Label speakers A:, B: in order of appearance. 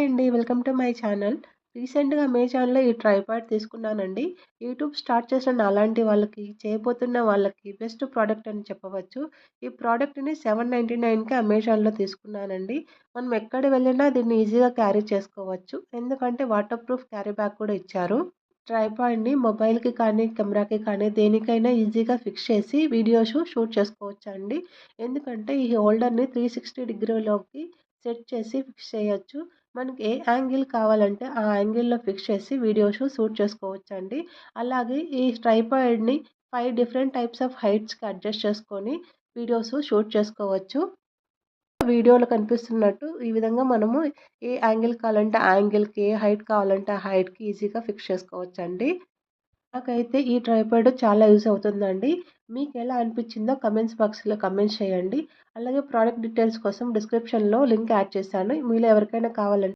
A: అండి. Welcome to my channel. రీసెంట్‌గా అమెజాన్‌లో ఈ ట్రైపాడ్ తీసుకున్నానండి. యూట్యూబ్ స్టార్ట్ చేసిన నాలాంటి వాళ్ళకి, చేయబోతున్న వాళ్ళకి బెస్ట్ ప్రోడక్ట్ అని చెప్పవచ్చు. ఈ ప్రోడక్ట్‌ని 799కి అమెజాన్‌లో తీసుకున్నానండి. మనం ఎక్కడ వెళ్ళినా దీన్ని ఈజీగా క్యారీ చేసుకోవచ్చు. ఎందుకంటే వాటర్ ప్రూఫ్ క్యారీ బ్యాగ్ కూడా ఇచ్చారు. ట్రైపాడ్‌ని మొబైల్‌కి కానీ, కెమెరాకి కానీ దేనికైనా ఈజీగా ఫిక్స్ చేసి వీడియోస్ షూట్ చేసుకోవచ్చండి. ఎందుకంటే ఈ హోల్డర్‌ని 360 డిగ్రీలోకి సెట్ చేసి ఫిక్స్ చేయొచ్చు. మనకి ఏ యాంగిల్ కావాలంటే ఆ యాంగిల్‌లో ఫిక్స్ చేసి వీడియోస్ షూట్ చేసుకోవచ్చండి. అలాగే ఈ ట్రైపాడ్‌ని 5 డిఫరెంట్ టైప్స్ ఆఫ్ హైట్స్‌కి అడ్జస్ట్ చేసుకొని వీడియోస్ షూట్ చేసుకోవచ్చు. వీడియోలో కనిపిస్తున్నట్టు ఈ విధంగా మనము ఏ యాంగిల్ కావాలంటే ఆ యాంగిల్‌కి, ఏ హైట్ కావాలంటే ఆ హైట్‌కి ఈజీగా ఫిక్స్ చేసుకోవచ్చండి. నాకైతే ఈ ట్రైపాడ్ చాలా యూజ్ అవుతుందండి. మీకెలా అనిపించిందో కామెంట్స్ బాక్స్‌లో కామెంట్స్ చేయండి. అలాగే ప్రొడక్ట్ డీటెయిల్స్ కోసం డిస్క్రిప్షన్‌లో లింక్ యాడ్ చేశాను. మీలో ఎవరికైనా కావాలంటే